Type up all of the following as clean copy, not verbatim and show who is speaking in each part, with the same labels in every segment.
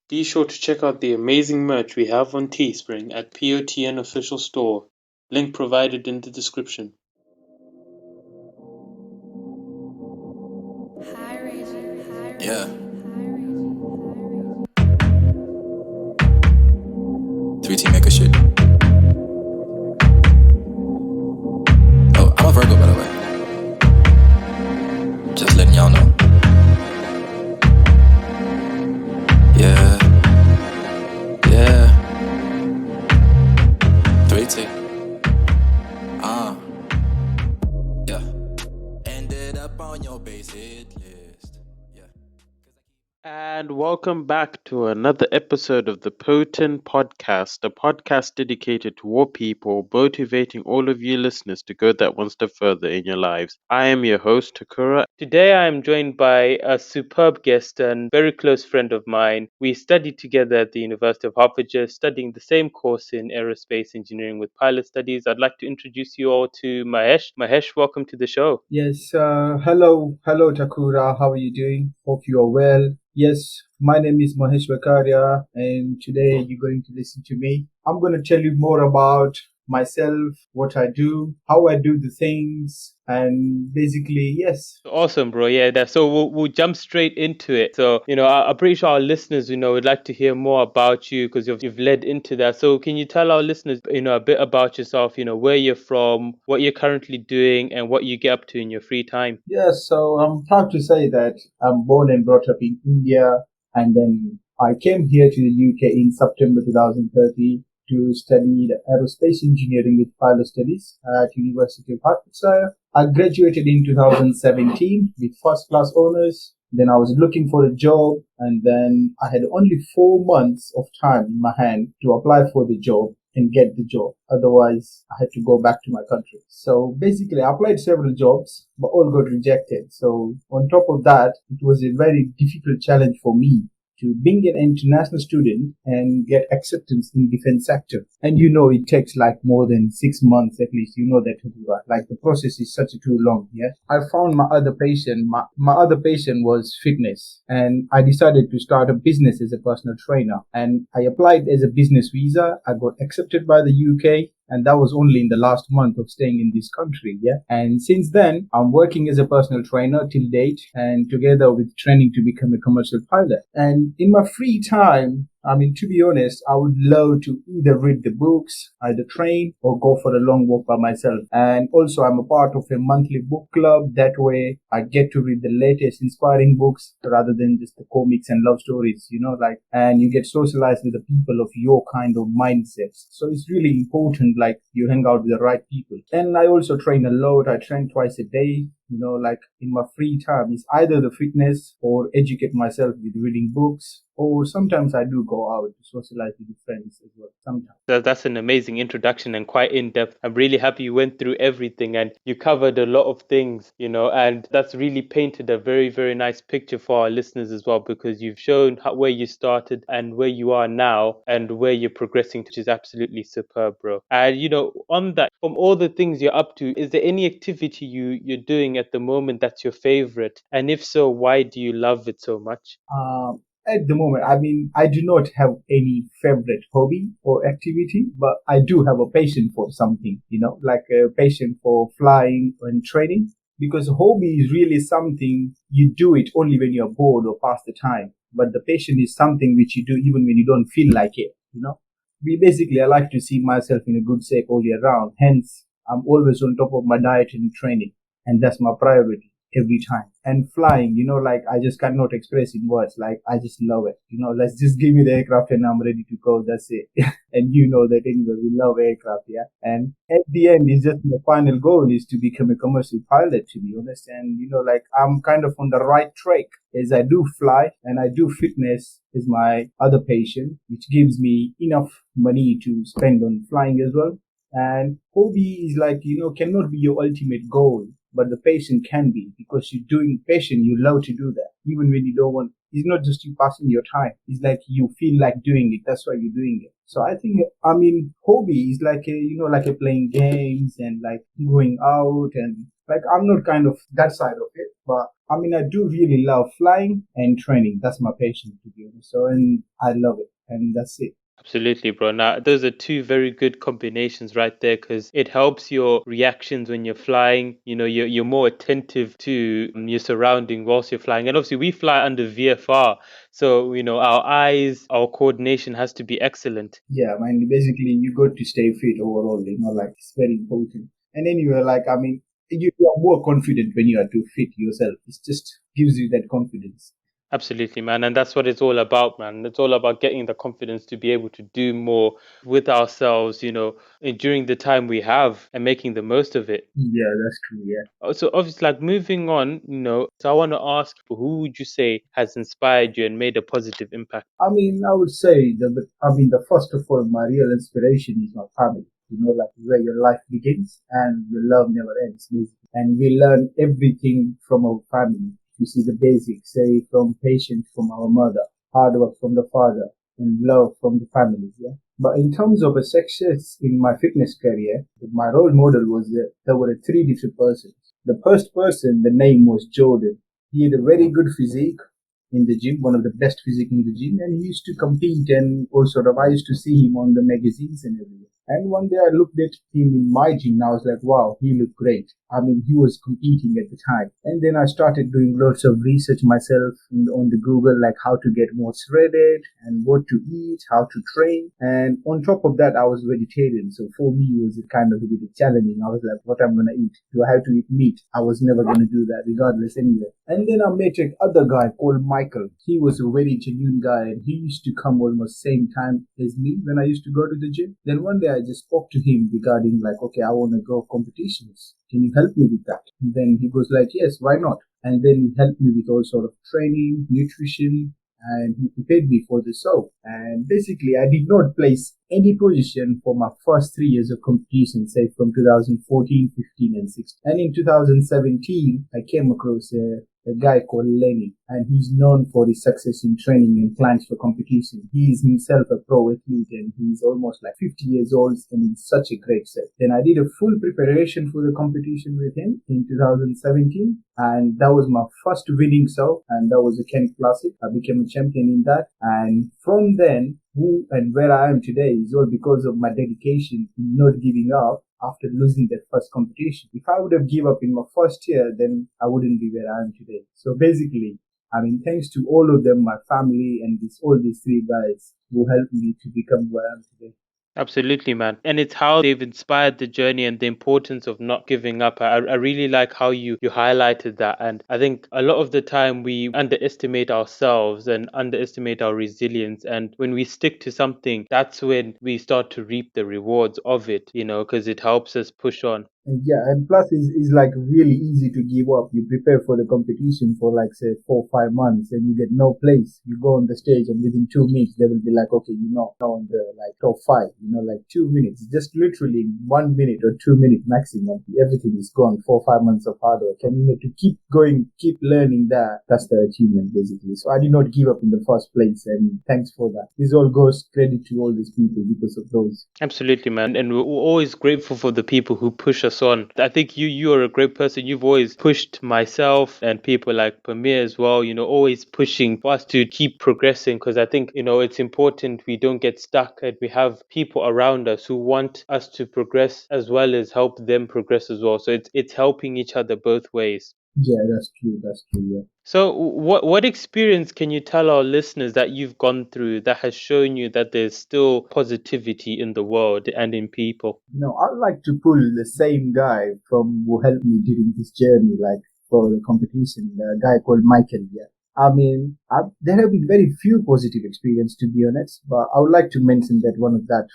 Speaker 1: Be sure to check out the amazing merch we have on Teespring at P.O.T.N Official Store. Link provided in the description.
Speaker 2: Yeah. 3T make a shit. Oh, I'm a Virgo, by the way. Just letting y'all know. Yeah. 3T. Yeah. Ended up on your base hit list. Yeah.
Speaker 1: And welcome back to another episode of the P.O.T.N Podcast, a podcast dedicated to all people, motivating all of you listeners to go that one step further in your lives. I am your host, Takura. Today I am joined by a superb guest and very close friend of mine. We studied together at the University of Hertfordshire, studying the same course in aerospace engineering with pilot studies. I'd like to introduce you all to Mahesh. Mahesh, welcome to the show.
Speaker 3: Yes, hello Takura, how are you doing? Hope you are well. Yes, my name is Mahesh Vakaria, and today you're going to listen to me. I'm going to tell you more about myself, what I do, how I do the things, and basically, yes.
Speaker 1: Awesome, bro. Yeah, so we'll jump straight into it. So, I'm pretty sure our listeners, would like to hear more about you because you've led into that. So, can you tell our listeners, a bit about yourself, where you're from, what you're currently doing, and what you get up to in your free time?
Speaker 3: Yes, so I'm proud to say that I'm born and brought up in India, and then I came here to the UK in September 2013 to study the aerospace engineering with pilot studies at University of Hertfordshire. I graduated in 2017 with first class honors. Then I was looking for a job, and then I had only 4 months of time in my hand to apply for the job and get the job. Otherwise, I had to go back to my country. So basically, I applied several jobs, but all got rejected. So on top of that, it was a very difficult challenge for me to being an international student and get acceptance in defense sector. And it takes like more than 6 months at least. You know that, like the process is such a too long. Yeah. I found my other passion. My other passion was fitness, and I decided to start a business as a personal trainer. And I applied as a business visa. I got accepted by the UK. And that was only in the last month of staying in this country. Yeah. And since then, I'm working as a personal trainer till date, and together with training to become a commercial pilot. And in my free time, to be honest, I would love to either read the books, either train, or go for a long walk by myself. And also, I'm a part of a monthly book club. That way, I get to read the latest inspiring books rather than just the comics and love stories, and you get socialized with the people of your kind of mindsets. So it's really important, like you hang out with the right people. And I also train a lot. I train twice a day. Like in my free time, is either the fitness or educate myself with reading books, or sometimes I do go out to socialize with friends as well. Sometimes.
Speaker 1: That's an amazing introduction and quite in depth. I'm really happy you went through everything and you covered a lot of things, and that's really painted a very, very nice picture for our listeners as well, because you've shown where you started and where you are now and where you're progressing, which is absolutely superb, bro. And, on that, from all the things you're up to, is there any activity you're doing at the moment that's your favorite? And if so, why do you love it so much?
Speaker 3: At the moment, I do not have any favorite hobby or activity, but I do have a passion for something, like a passion for flying and training. Because a hobby is really something you do it only when you're bored or pass the time. But the passion is something which you do even when you don't feel like it. I like to see myself in a good shape all year round. Hence, I'm always on top of my diet and training. And that's my priority every time. And flying, like I just cannot express in words. Like I just love it. Let's just give me the aircraft and I'm ready to go. That's it. And you know that anyway, we love aircraft, yeah. And at the end, it's just the final goal is to become a commercial pilot, to be honest. And like I'm kind of on the right track as I do fly and I do fitness is my other passion, which gives me enough money to spend on flying as well. And hobby is like, cannot be your ultimate goal, but the passion can be, because you're doing passion, you love to do that. Even when you don't want, it's not just you passing your time. It's like you feel like doing it. That's why you're doing it. So I think, I mean, hobby is like like a playing games and like going out and like I'm not kind of that side of it, but I mean, I do really love flying and training. That's my passion, to be honest. So, and I love it, and that's it.
Speaker 1: Absolutely, bro. Now, those are two very good combinations right there because it helps your reactions when you're flying. You know, you're more attentive to your surrounding whilst you're flying. And obviously, we fly under VFR. So, our eyes, our coordination has to be excellent.
Speaker 3: Yeah, I mean, basically, you got to stay fit overall. Like it's very important. And anyway, like I mean, you are more confident when you are too fit yourself. It just gives you that confidence.
Speaker 1: Absolutely, man. And that's what it's all about, man. It's all about getting the confidence to be able to do more with ourselves, during the time we have and making the most of it.
Speaker 3: Yeah, that's true. Yeah.
Speaker 1: So obviously, like moving on, so I want to ask, who would you say has inspired you and made a positive impact?
Speaker 3: I mean, I would say the first of all, my real inspiration is my family. Like where your life begins and your love never ends, basically. And we learn everything from our family. You see the basics, say from patience from our mother, hard work from the father, and love from the family. Yeah. But in terms of a success in my fitness career, my role model was that there were three different persons. The first person, the name was Jordan. He had a very good physique in the gym, one of the best physique in the gym, and he used to compete and all sort of. I used to see him on the magazines and everything. And one day I looked at him in my gym and I was like, wow, he looked great. I mean, he was competing at the time. And then I started doing lots of research myself on the Google, like how to get more shredded and what to eat, how to train. And on top of that, I was vegetarian. So for me, it was kind of a bit challenging. I was like, what I'm going to eat? Do I have to eat meat? I was never going to do that regardless anyway. And then I met another guy called Michael. He was a very genuine guy and he used to come almost same time as me when I used to go to the gym. Then one day I just spoke to him regarding like, okay, I want to go competitions. Can you help me with that? And then he goes like, yes, why not? And then he helped me with all sort of training, nutrition, and he prepared me for the show. And basically, I did not place any position for my first 3 years of competition, say from 2014, 15, and 16. And in 2017, I came across a guy called Lenny, and he's known for his success in training and clients for competition. He is himself a pro athlete, and he's almost like 50 years old, and in such a great set. Then I did a full preparation for the competition with him in 2017, and that was my first winning show, and that was a Kent Classic. I became a champion in that, and from then, who and where I am today is all because of my dedication in not giving up after losing that first competition. If I would have given up in my first year, then I wouldn't be where I am today. So basically, I mean, thanks to all of them, my family and all these three guys who helped me to become where I am today.
Speaker 1: Absolutely, man. And it's how they've inspired the journey and the importance of not giving up. I really like how you highlighted that. And I think a lot of the time we underestimate ourselves and underestimate our resilience. And when we stick to something, that's when we start to reap the rewards of it, because it helps us push on.
Speaker 3: And yeah, and plus is like really easy to give up. You prepare for the competition for like say 4 or 5 months and you get no place. You go on the stage and within 2 minutes they will be like, okay, now on the like top five, like 2 minutes. Just literally 1 minute or 2 minutes maximum. Everything is gone. 4 or 5 months of hard work. And to keep going, keep learning that's the achievement basically. So I did not give up in the first place and thanks for that. This all goes credit to all these people because of those.
Speaker 1: Absolutely, man. And we're always grateful for the people who push us on. I think you are a great person. You've always pushed myself and people like Pamir as well, always pushing for us to keep progressing because I think, it's important we don't get stuck and we have people around us who want us to progress as well as help them progress as well. So it's helping each other both ways.
Speaker 3: Yeah, that's true. That's true. Yeah.
Speaker 1: So what experience can you tell our listeners that you've gone through that has shown you that there's still positivity in the world and in people?
Speaker 3: I'd like to pull the same guy from who helped me during this journey, like for the competition, the guy called Michael. Yeah. I mean, there have been very few positive experience to be honest, but I would like to mention that one of that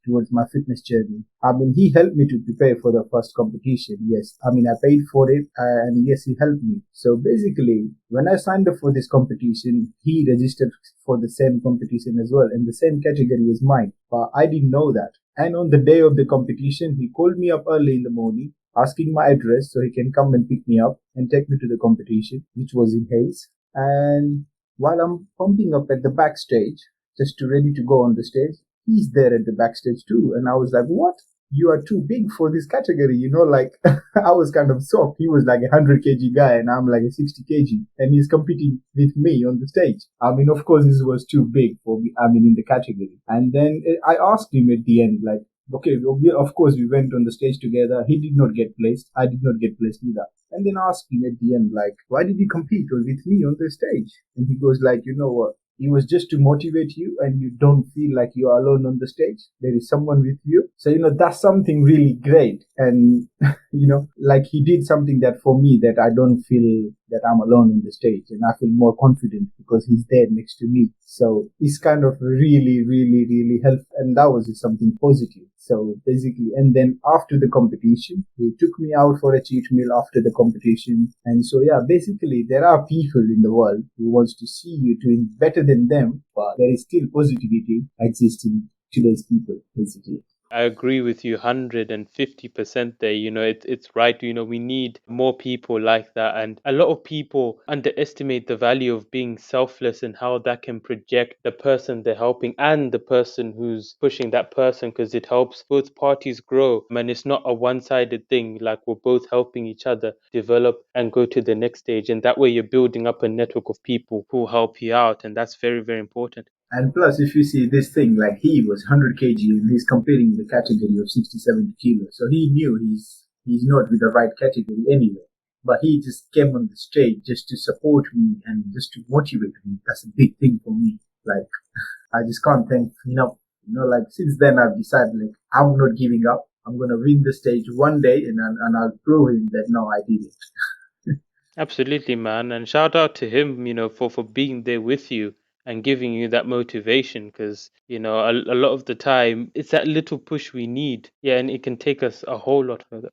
Speaker 3: towards my fitness journey. I mean, he helped me to prepare for the first competition. Yes. I mean, I paid for it and yes, he helped me. So basically, when I signed up for this competition, he registered for the same competition as well in the same category as mine, but I didn't know that. And on the day of the competition, he called me up early in the morning, asking my address so he can come and pick me up and take me to the competition, which was in Hayes. And While I'm pumping up at the backstage, just to ready to go on the stage, he's there at the backstage too. And I was like, what? You are too big for this category, like I was kind of shocked. He was like a 100 kg guy and I'm like a 60 kg, and he's competing with me on the stage. I mean, of course, this was too big for me, I mean, in the category. And then I asked him at the end, like, okay, of course, we went on the stage together. He did not get placed. I did not get placed either. And then asked him at the end, like, why did you compete with me on the stage? And he goes like, you know what? It was just to motivate you and you don't feel like you're alone on the stage. There is someone with you. So, that's something really great. And, like he did something that for me that I don't feel that I'm alone on the stage, and I feel more confident because he's there next to me. So it's kind of really, really, really helpful. And that was something positive. So basically, and then after the competition, he took me out for a cheat meal after the competition. And so, yeah, basically there are people in the world who wants to see you doing better than them, but there is still positivity existing today's people, basically.
Speaker 1: I agree with you 150% there. It's right. We need more people like that. And a lot of people underestimate the value of being selfless and how that can project the person they're helping and the person who's pushing that person, because it helps both parties grow. And it's not a one-sided thing. Like, we're both helping each other develop and go to the next stage. And that way you're building up a network of people who help you out. And that's very, very important.
Speaker 3: And plus, if you see this thing, like he was 100 kg and he's competing in the category of 60, 70 kilos. So he knew he's not with the right category anyway. But he just came on the stage just to support me and just to motivate me. That's a big thing for me. Like, I just can't thank, like since then I've decided, like, I'm not giving up. I'm going to win the stage one day and I'll prove him that no, I did it.
Speaker 1: Absolutely, man. And shout out to him, for being there with you and giving you that motivation, because, a lot of the time it's that little push we need. Yeah, and it can take us a whole lot further.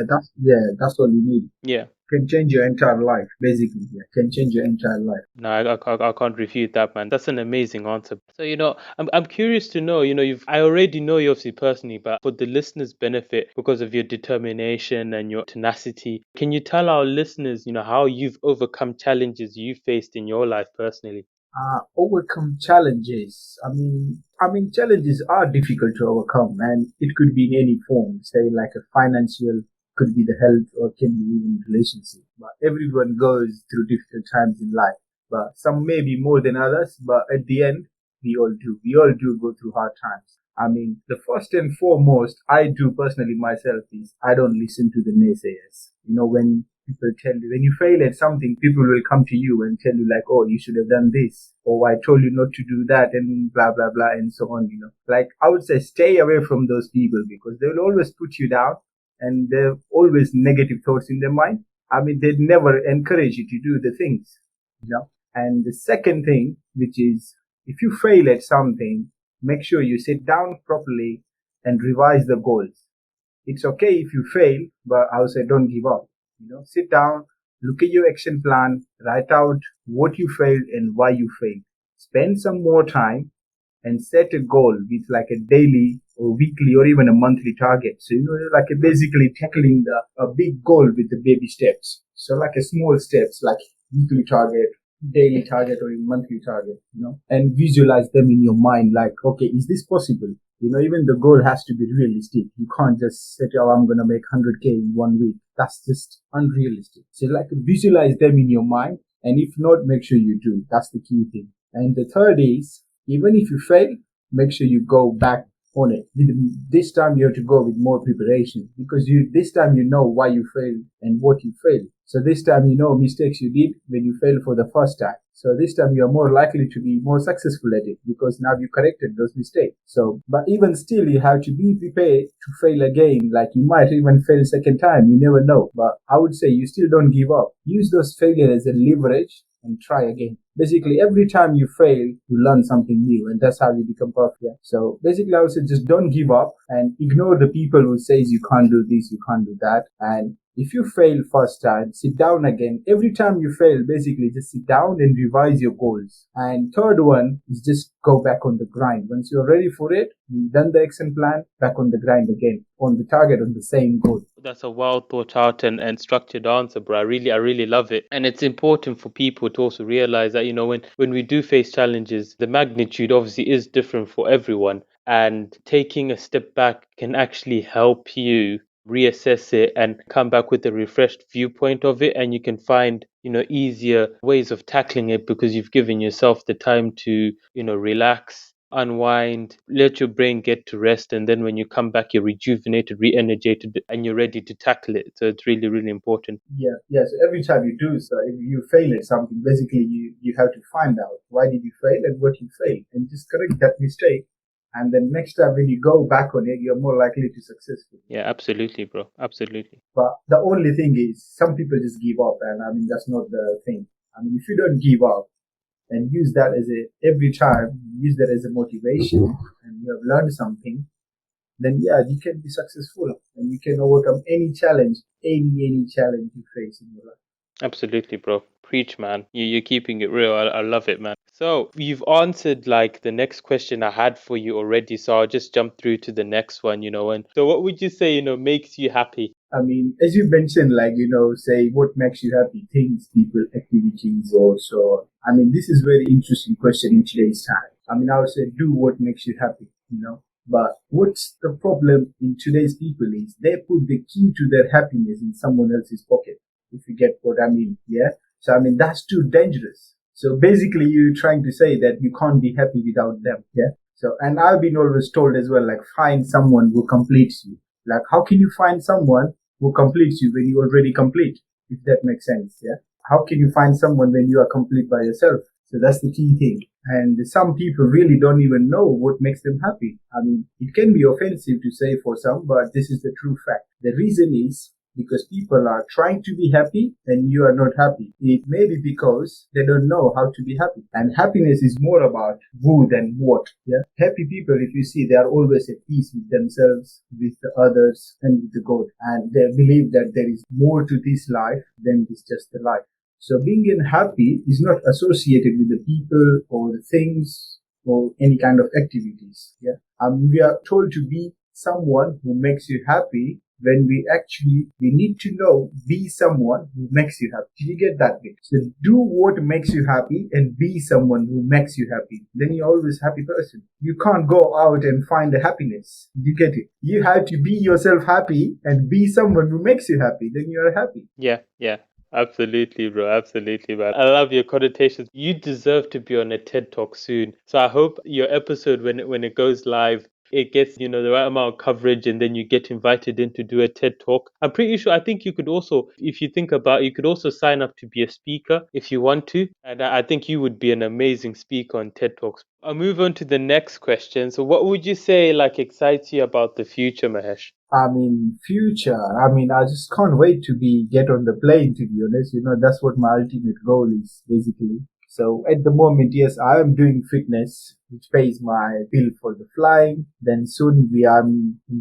Speaker 3: That's all you need.
Speaker 1: Yeah.
Speaker 3: Can change your entire life, basically. Yeah, can change your entire life.
Speaker 1: No, I can't refute that, man. That's an amazing answer. So, I'm curious to know, I already know you obviously personally, but for the listeners' benefit, because of your determination and your tenacity, can you tell our listeners, how you've overcome challenges you faced in your life personally?
Speaker 3: Overcome challenges. I mean, challenges are difficult to overcome, and it could be in any form. Say, like a financial, could be the health, or can be even relationship. But everyone goes through difficult times in life. But some may be more than others. But at the end, we all do. We all do go through hard times. I mean, the first and foremost I do personally myself is I don't listen to the naysayers. When people tell you, when you fail at something, people will come to you and tell you like, oh, you should have done this, or I told you not to do that, and blah, blah, blah, and so on, Like, I would say stay away from those people because they will always put you down and they have always negative thoughts in their mind. I mean, they never encourage you to do the things. And the second thing, which is if you fail at something, make sure you sit down properly and revise the goals. It's okay if you fail, but I would say don't give up. Sit down, look at your action plan, write out what you failed and why you failed. Spend some more time and set a goal with like a daily or weekly or even a monthly target. So, like basically tackling a big goal with the baby steps. So like a small steps, like weekly target, daily target or even monthly target, and visualize them in your mind. Like, okay, is this possible? Even the goal has to be realistic. You can't just say, oh, I'm going to make 100K in 1 week. That's just unrealistic. So like visualize them in your mind. And if not, make sure you do. That's the key thing. And the third is, even if you fail, make sure you go back on it. This time you have to go with more preparation because this time you know why you failed and what you failed. So this time you know mistakes you did when you failed for the first time. So this time you are more likely to be more successful at it because now you corrected those mistakes. So, but even still, you have to be prepared to fail again. Like you might even fail second time. You never know. But I would say you still don't give up. Use those failures as a leverage and try again. Basically, every time you fail, you learn something new, and that's how you become perfect. Yeah. So basically, I would say just don't give up and ignore the people who says you can't do this, you can't do that, and If you fail first time, sit down again. Every time you fail, basically just sit down and revise your goals. And third one is just go back on the grind. Once you're ready for it, you've done the action plan, back on the grind again, on the target, on the same goal.
Speaker 1: That's a well thought out and structured answer, bro. I really love it. And it's important for people to also realize that, when we do face challenges, the magnitude obviously is different for everyone. And taking a step back can actually help you reassess it and come back with a refreshed viewpoint of it. And you can find, easier ways of tackling it because you've given yourself the time to, relax, unwind, let your brain get to rest, and then when you come back, you're rejuvenated, re-energized, and you're ready to tackle it. So it's really, really important.
Speaker 3: Yeah, yeah. So every time you do so, if you fail at something, basically you have to find out why did you fail and what you failed, and just correct that mistake. And then next time when you go back on it, you're more likely to successful.
Speaker 1: Yeah, absolutely, bro. Absolutely.
Speaker 3: But the only thing is, some people just give up, and I mean that's not the thing. I mean, if you don't give up and use that as every time use that as a motivation, and you have learned something, then yeah, you can be successful and you can overcome any challenge, any challenge you face in your life.
Speaker 1: Absolutely, bro. Preach, man. You're keeping it real. I love it, man. So you've answered like the next question I had for you already. So I'll just jump through to the next one, And so what would you say, makes you happy?
Speaker 3: I mean, as you mentioned, like, say what makes you happy, things, people, activities, or so. I mean, this is very interesting question in today's time. I mean, I would say do what makes you happy. But what's the problem in today's people is they put the key to their happiness in someone else's pocket. If you get what I mean, yeah? So, I mean, that's too dangerous. So basically you're trying to say that you can't be happy without them, yeah? So, and I've been always told as well, like, find someone who completes you. Like, how can you find someone who completes you when you already complete? If that makes sense, yeah? How can you find someone when you are complete by yourself? So that's the key thing. And some people really don't even know what makes them happy. I mean, it can be offensive to say for some, but this is the true fact. The reason is because people are trying to be happy and you are not happy. It may be because they don't know how to be happy. And happiness is more about who than what. Yeah. Happy people, if you see, they are always at peace with themselves, with the others, and with the God. And they believe that there is more to this life than this just the life. So being happy is not associated with the people or the things or any kind of activities. Yeah. We are told to be someone who makes you happy when we need to know, be someone who makes you happy. Did you get that bit? So do what makes you happy and be someone who makes you happy. Then you're always a happy person. You can't go out and find the happiness. You get it? You have to be yourself happy and be someone who makes you happy. Then you're happy.
Speaker 1: Yeah. Absolutely, bro. Absolutely, man. I love your connotations. You deserve to be on a TED Talk soon. So I hope your episode, when it goes live, it gets, the right amount of coverage, and then you get invited in to do a TED Talk. I'm pretty sure, I think you could also, if you think about it, you could also sign up to be a speaker if you want to. And I think you would be an amazing speaker on TED Talks. I'll move on to the next question. So what would you say excites you about the future, Mahesh?
Speaker 3: I mean, future. I mean, I just can't wait to get on the plane, to be honest. That's what my ultimate goal is, basically. So at the moment, yes, I am doing fitness, which pays my bill for the flying. Then soon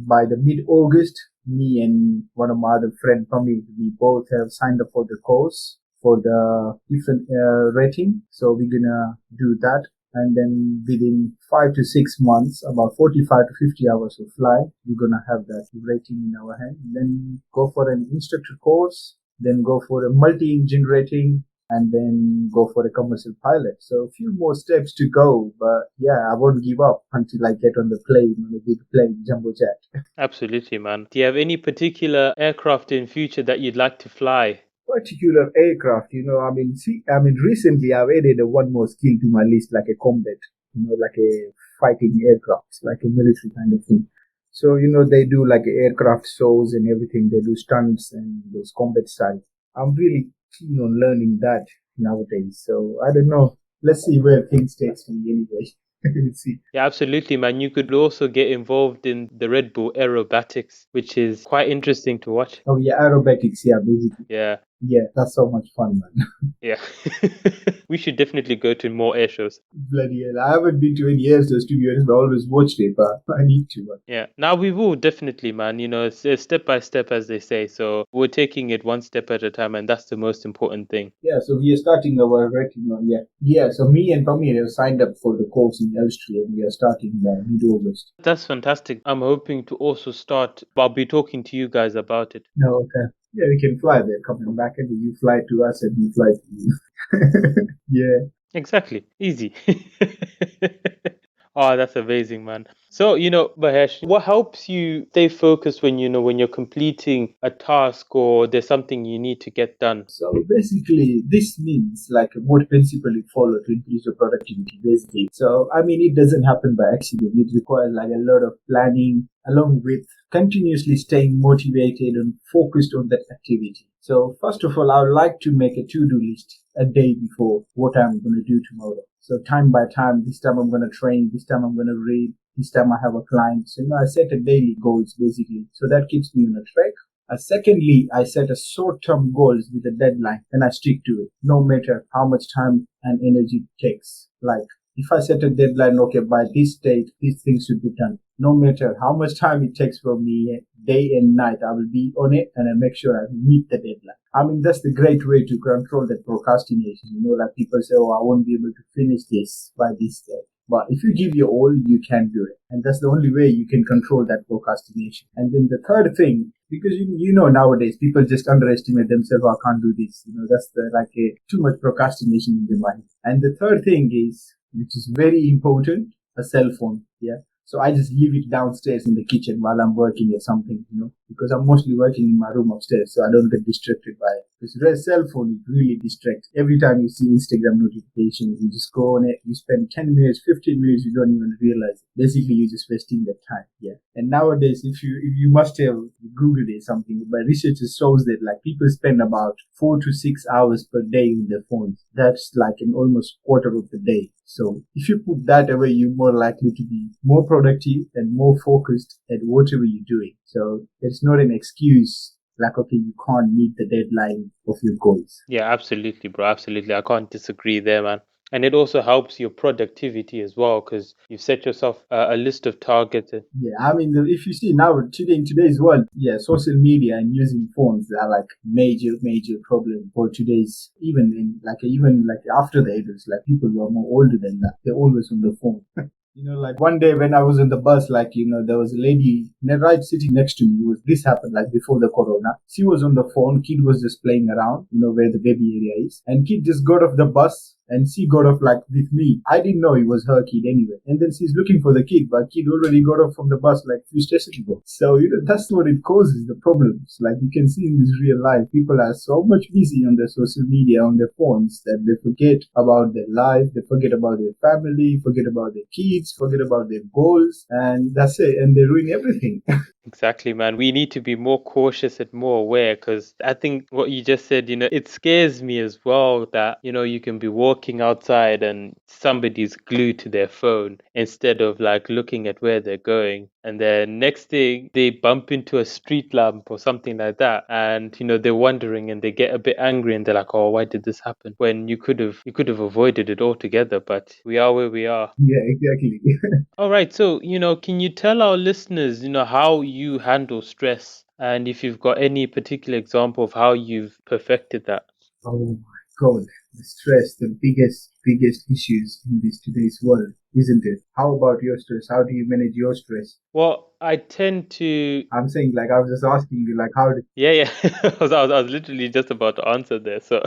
Speaker 3: by the mid-August, me and one of my other friend, Tommy, we both have signed up for the course for the different rating. So we're gonna do that. And then within 5 to 6 months, about 45 to 50 hours of flight, we're going to have that rating in our hand. Then go for an instructor course, then go for a multi-engine rating, and then go for a commercial pilot. So a few more steps to go, but yeah, I won't give up until I get on the plane, on a big plane, jumbo jet.
Speaker 1: Absolutely, man. Do you have any particular aircraft in future that you'd like to fly?
Speaker 3: Particular aircraft, recently I've added one more skill to my list, like a combat, like a fighting aircraft, like a military kind of thing. So, they do like aircraft shows and everything. They do stunts and those combat styles. I'm really keen on learning that nowadays. So I don't know. Let's see where things takes me anyway. Let's see.
Speaker 1: Yeah, absolutely, man. You could also get involved in the Red Bull aerobatics, which is quite interesting to watch.
Speaker 3: Oh yeah, aerobatics. Yeah, basically.
Speaker 1: Yeah.
Speaker 3: Yeah, that's so much fun, man.
Speaker 1: Yeah. We should definitely go to more air shows.
Speaker 3: Bloody hell. I haven't been to any air shows, to be honest, but I always watched it, but I need to, man.
Speaker 1: Yeah. Now we will definitely, man. It's step by step, as they say. So we're taking it one step at a time, and that's the most important thing.
Speaker 3: Yeah, so we are starting our writing on, yeah. Yeah, so me and Pamir have signed up for the course in Austria, and we are starting by mid-August.
Speaker 1: That's fantastic. I'm hoping to also start. I'll be talking to you guys about it.
Speaker 3: No, okay. Yeah, we can fly there, coming back, and you fly to us, and we fly to you. Yeah.
Speaker 1: Exactly. Easy. Oh, that's amazing, man. So, Mahesh, what helps you stay focused when you're completing a task or there's something you need to get done?
Speaker 3: So basically, this means like what principle you follow to increase your productivity, basically. So, I mean, it doesn't happen by accident. It requires like a lot of planning along with continuously staying motivated and focused on that activity. So, first of all, I would like to make a to-do list a day before what I'm going to do tomorrow. So, time by time, this time I'm going to train, this time I'm going to read, this time I have a client. So, I set a daily goals basically. So that keeps me on a track. Secondly, I set a short-term goals with a deadline and I stick to it, no matter how much time and energy it takes. Like if I set a deadline, okay, by this date, these things should be done. No matter how much time it takes for me, day and night, I will be on it and I make sure I meet the deadline. I mean, that's the great way to control that procrastination. Like people say, oh, I won't be able to finish this by this day. But if you give your all, you can do it. And that's the only way you can control that procrastination. And then the third thing, because nowadays people just underestimate themselves. I can't do this. That's too much procrastination in their mind. And the third thing is, which is very important, a cell phone. Yeah. So I just leave it downstairs in the kitchen while I'm working at something, because I'm mostly working in my room upstairs, so I don't get distracted by it. Because the cell phone, it really distracts. Every time you see Instagram notifications, you just go on it, you spend 10 minutes, 15 minutes, you don't even realize it. Basically, you're just wasting that time. Yeah. And nowadays, if you must have Googled it something, but research shows that like people spend about 4 to 6 hours per day on their phones. That's like an almost quarter of the day. So if you put that away, you're more likely to be more productive and more focused at whatever you're doing. So it's not an excuse like, okay, you can't meet the deadline of your goals.
Speaker 1: Yeah, absolutely, bro. Absolutely. I can't disagree there, man. And it also helps your productivity as well because you've set yourself a list of targets.
Speaker 3: Yeah, I mean, if you see now today in today's world, yeah, social media and using phones are like major problem for today's even after the adults, like people who are more older than that, they're always on the phone. Like one day when I was in the bus, there was a lady right sitting next to me. This happened like before the corona. She was on the phone. Kid was just playing around, where the baby area is. And kid just got off the bus and she got off like with me. I didn't know it was her kid anyway. And then she's looking for the kid, but kid already got off from the bus like few stations ago. So, that's what it causes the problems. Like you can see in this real life, people are so much busy on their social media, on their phones that they forget about their life. They forget about their family, forget about their kids, forget about their goals, and that's it. And they ruin everything.
Speaker 1: Exactly, man. We need to be more cautious and more aware because I think what you just said, it scares me as well that, you can be walking outside and somebody's glued to their phone instead of like looking at where they're going. And then next thing they bump into a street lamp or something like that. And, they're wondering and they get a bit angry and they're like, oh, why did this happen? When you could have avoided it altogether, but we are where we are.
Speaker 3: Yeah, exactly.
Speaker 1: All right. So, can you tell our listeners, how you handle stress and if you've got any particular example of how you've perfected that?
Speaker 3: Oh my God, the stress, the biggest issues in this today's world, isn't it? How about your stress? How do you manage your stress?
Speaker 1: Well, I tend to.
Speaker 3: I'm saying, like, I was just asking you, like, how did.
Speaker 1: Yeah. I was literally just about to answer there. So.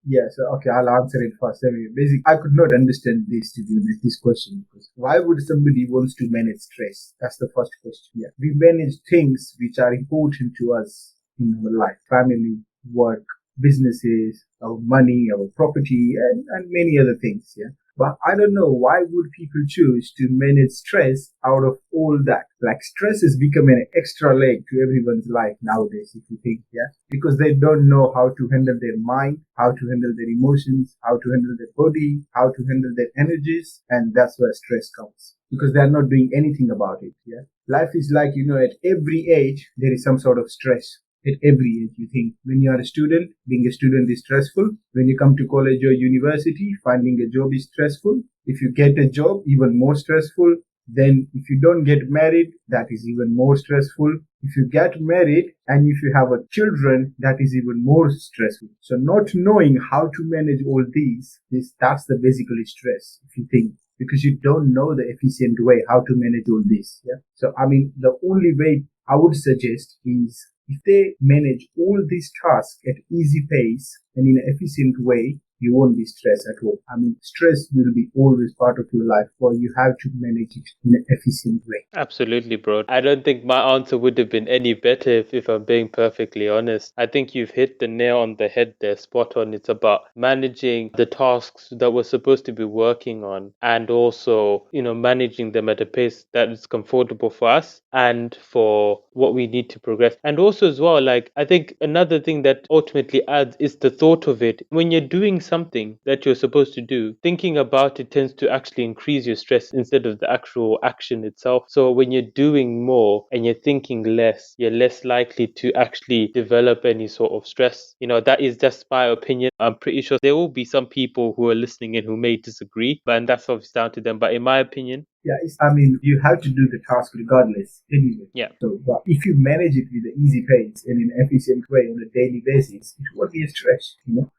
Speaker 3: Yeah, so okay, I'll answer it first. Anyway, basically, I could not understand this to be honest, this question, because why would somebody wants to manage stress? That's the first question. Yeah, we manage things which are important to us in our life: family, work, businesses, our money, our property, and many other things. Yeah. But I don't know, why would people choose to manage stress out of all that? Like stress has become an extra leg to everyone's life nowadays, if you think, yeah? Because they don't know how to handle their mind, how to handle their emotions, how to handle their body, how to handle their energies. And that's where stress comes. Because they're not doing anything about it, yeah? Life is like, at every age, there is some sort of stress. at every age. You think when you are a student, being a student is stressful. When you come to college or university, finding a job is stressful. If you get a job, even more stressful. Then if you don't get married, that is even more stressful. If you get married and if you have a children, that is even more stressful. So not knowing how to manage all these, that's the basically stress, if you think, because you don't know the efficient way how to manage all this. Yeah. So I mean, the only way I would suggest is if they manage all these tasks at easy pace and in an efficient way, you won't be stressed at all. I mean, stress will be always part of your life, but you have to manage it in an efficient way.
Speaker 1: Absolutely, bro. I don't think my answer would have been any better if I'm being perfectly honest. I think you've hit the nail on the head there, spot on. It's about managing the tasks that we're supposed to be working on and also, managing them at a pace that is comfortable for us and for what we need to progress. And also, as well, like, I think another thing that ultimately adds is the thought of it. When you're doing something that you're supposed to do, thinking about it tends to actually increase your stress instead of the actual action itself. So when you're doing more and you're thinking less, you're less likely to actually develop any sort of stress. That is just my opinion. I'm pretty sure there will be some people who are listening in who may disagree, and that's obviously down to them. But in my opinion,
Speaker 3: yeah, I mean, you have to do the task regardless anyway.
Speaker 1: yeah,
Speaker 3: So, but if you manage it with an easy pace and in an efficient way on a daily basis, it won't be a stress,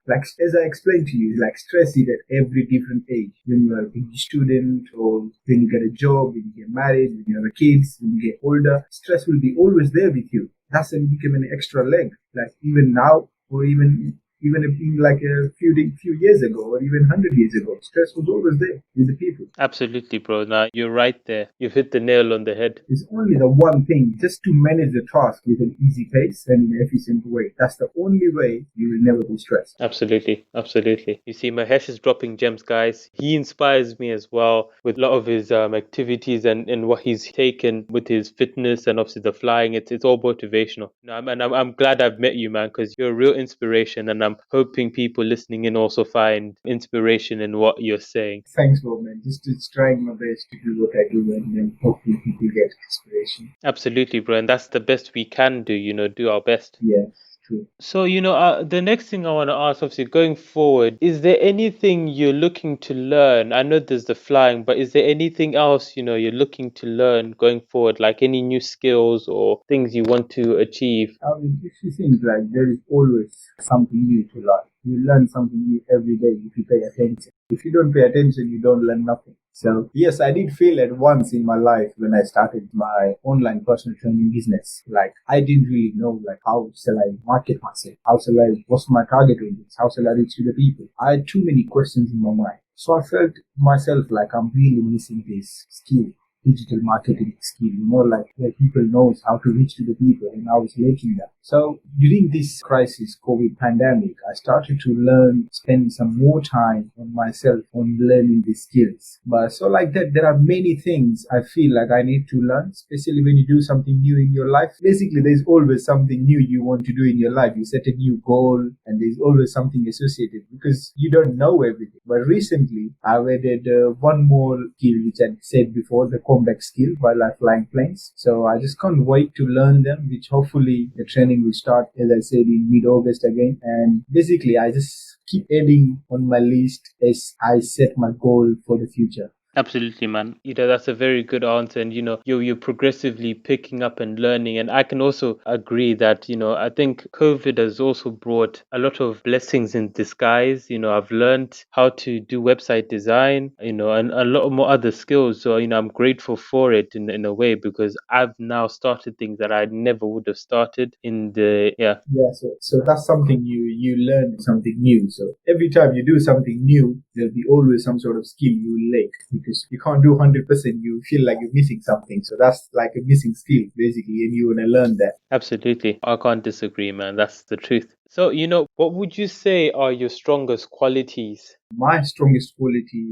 Speaker 3: Like, as I explained to you, like, stress is at every different age. When you are a student or when you get a job, when you get married, when you have kids, when you get older, stress will be always there with you. That's when you become an extra leg. Like, even now, or even like a few years ago or even 100 years ago, stress was always there with the people.
Speaker 1: absolutely, bro. Now you're right there. You've hit the nail on the head.
Speaker 3: It's only the one thing, just to manage the task with an easy pace and in an efficient way. That's the only way you will never be stressed.
Speaker 1: Absolutely, absolutely. You see, Mahesh is dropping gems, guys. He inspires me as well with a lot of his activities and what he's taken with his fitness and obviously the flying. It's all motivational. I'm glad I've met you, man, because you're a real inspiration, and I'm hoping people listening in also find inspiration in what you're saying.
Speaker 3: Thanks, bro, man. Just trying my best to do what I do, and then hopefully people get inspiration.
Speaker 1: Absolutely, bro, and that's the best we can do. Do our best.
Speaker 3: Yeah. True.
Speaker 1: So, the next thing I want to ask, obviously, going forward, is there anything you're looking to learn? I know there's the flying, but is there anything else, you're looking to learn going forward, like any new skills or things you want to achieve?
Speaker 3: I mean, if you think like there is always something new to learn. You learn something new every day if you pay attention. If you don't pay attention, you don't learn nothing. So yes, I did feel at once in my life when I started my online personal training business. Like I didn't really know like how shall I market myself? How shall I what's my target audience? How shall I reach to the people? I had too many questions in my mind. So I felt myself like I'm really missing this skill, digital marketing skill, like where people knows how to reach to the people, and I was lacking that. So during this crisis, COVID pandemic, I started to spend some more time on myself, on learning these skills. But so like that, there are many things I feel like I need to learn, especially when you do something new in your life. Basically, there's always something new you want to do in your life. You set a new goal and there's always something associated because you don't know everything. But recently, I've added one more skill, which I said before, the combat skill while I'm flying planes. So I just can't wait to learn them, which hopefully the training will start, as I said, in mid-August again. And basically, I just keep adding on my list as I set my goal for the future.
Speaker 1: Absolutely, man. That's a very good answer. And, you're progressively picking up and learning. And I can also agree that, I think COVID has also brought a lot of blessings in disguise. I've learned how to do website design, and a lot more other skills. So, I'm grateful for it in a way because I've now started things that I never would have started
Speaker 3: Yeah, so that's something you learn something new. So every time you do something new, there'll be always some sort of skill you will lack because you can't do 100%. You feel like you're missing something. So that's like a missing skill basically, and you want to learn that.
Speaker 1: Absolutely. I can't disagree, man. That's the truth. So, what would you say are your strongest qualities?
Speaker 3: My strongest quality,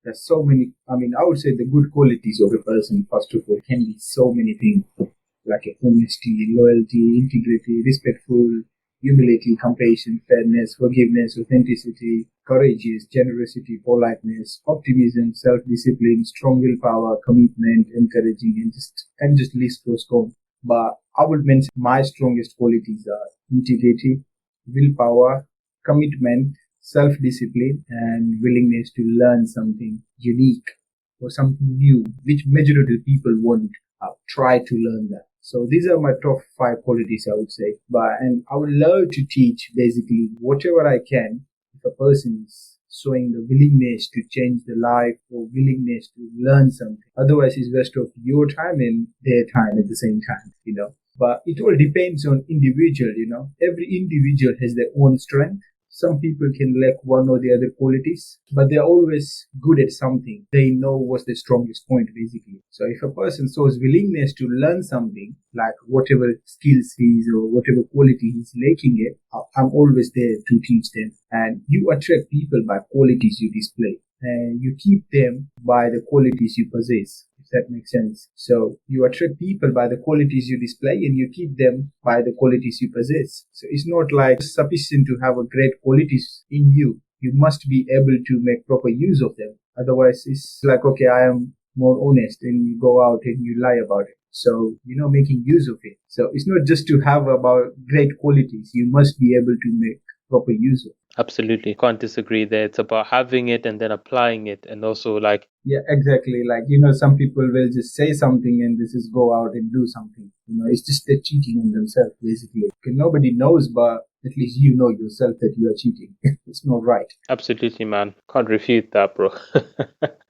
Speaker 3: there's so many. I mean, I would say the good qualities of a person, first of all, can be so many things like honesty, loyalty, integrity, respectful, humility, compassion, fairness, forgiveness, authenticity, courageous, generosity, politeness, optimism, self-discipline, strong willpower, commitment, encouraging, and just list goes on. But I would mention my strongest qualities are integrity, willpower, commitment, self-discipline, and willingness to learn something unique or something new, which majority of people won't try to learn that. So these are my top 5 qualities, I would say. And I would love to teach basically whatever I can if a person is showing the willingness to change the life or willingness to learn something. Otherwise, it's waste of your time and their time at the same time. But it all depends on individual. Every individual has their own strength. Some people can lack one or the other qualities, but they're always good at something. They know what's the strongest point, basically. So if a person shows willingness to learn something, like whatever skills he's or whatever quality he's lacking it, I'm always there to teach them. And you attract people by qualities you display, and you keep them by the qualities you possess. That makes sense. So you attract people by the qualities you display, and you keep them by the qualities you possess. So it's not like sufficient to have a great qualities in you. You must be able to make proper use of them. Otherwise, it's like, okay, I am more honest, and you go out and you lie about it. So, making use of it. So it's not just to have about great qualities. You must be able to make proper use of it.
Speaker 1: Absolutely. Can't disagree there. It's about having it and then applying it, and also
Speaker 3: yeah, exactly. Some people will just say something and this is go out and do something. It's just they're cheating on themselves, basically. Nobody knows, but at least you know yourself that you are cheating. It's not right.
Speaker 1: Absolutely, man. Can't refute that, bro.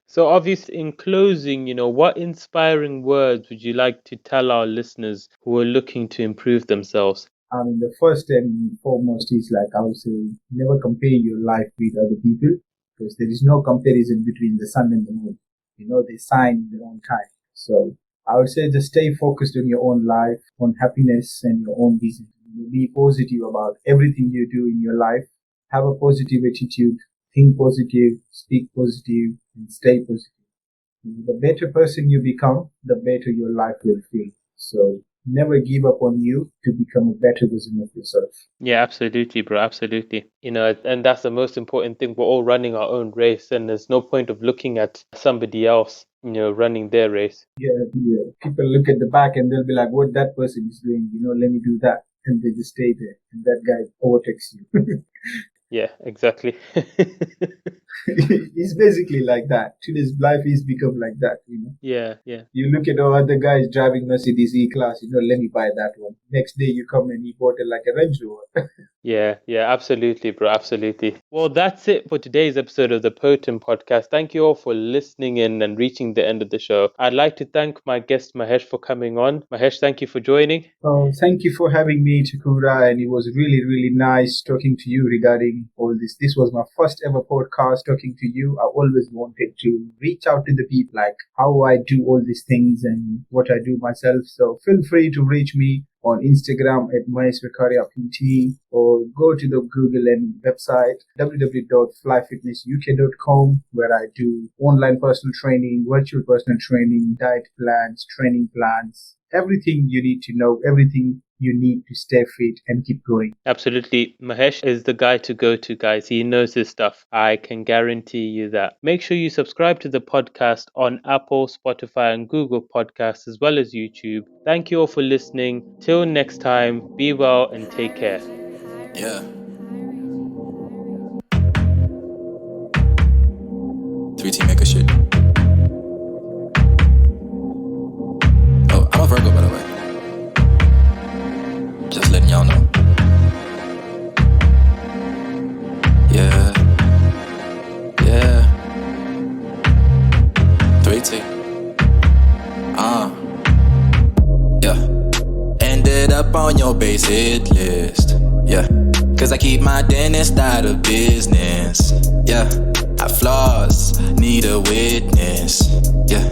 Speaker 1: So obviously, in closing, what inspiring words would you like to tell our listeners who are looking to improve themselves?
Speaker 3: The first and foremost is I would say, never compare your life with other people, because there is no comparison between the sun and the moon. They shine in their own time. So I would say just stay focused on your own life, on happiness and your own vision. Be positive about everything you do in your life. Have a positive attitude, think positive, speak positive, and stay positive. The better person you become, the better your life will feel. So never give up on you to become a better version of yourself.
Speaker 1: Yeah, absolutely, bro. Absolutely. And that's the most important thing. We're all running our own race, and there's no point of looking at somebody else, running their race.
Speaker 3: Yeah. People look at the back and they'll be like, what that person is doing, let me do that. And they just stay there, and that guy overtakes you.
Speaker 1: Yeah, exactly.
Speaker 3: It's basically like that. Today's life is become like that,
Speaker 1: Yeah.
Speaker 3: You look at other guys driving Mercedes E-Class, let me buy that one. Next day you come and he bought it like a Range Rover.
Speaker 1: Yeah, absolutely, bro, absolutely. Well, that's it for today's episode of the P.O.T.N Podcast. Thank you all for listening in and reaching the end of the show. I'd like to thank my guest Mahesh for coming on. Mahesh, thank you for joining.
Speaker 3: Oh, thank you for having me, Takura, and it was really, really nice talking to you regarding all this. This was my first ever podcast talking to you. I always wanted to reach out to the people, like how I do all these things and what I do myself. So feel free to reach me on Instagram at Mahesh PT, or go to the Google and website www.flyfitnessuk.com, where I do online personal training, virtual personal training, diet plans, training plans, everything you need to know, everything you need to stay fit and keep going.
Speaker 1: Absolutely. Mahesh is the guy to go to, guys. He knows his stuff. I can guarantee you that. Make sure you subscribe to the podcast on Apple, Spotify, and Google Podcasts, as well as YouTube. Thank you all for listening. Till next time, be well and take care.
Speaker 2: Yeah. 3T make a shit. Oh, I'm a Virgo, by the way. Just letting y'all know. Yeah. 3T. Yeah. Ended up on your base hit list. Yeah. Cause I keep my dentist out of business. Yeah. I flaws, need a witness. Yeah.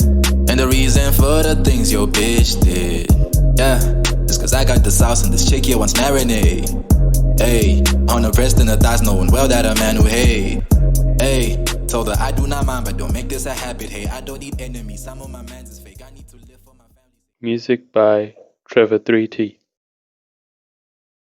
Speaker 2: And the reason for the things your bitch did. Yeah. It's cause I got the sauce and this chick here wants marinade. Hey, on the breast and the thighs, knowing well that a man who hate. Hey, told her I do not mind, but don't make this a habit. Hey, I don't need enemies. Some of my mans is fake. I need to live for my family.
Speaker 1: Music by Trevor 3T.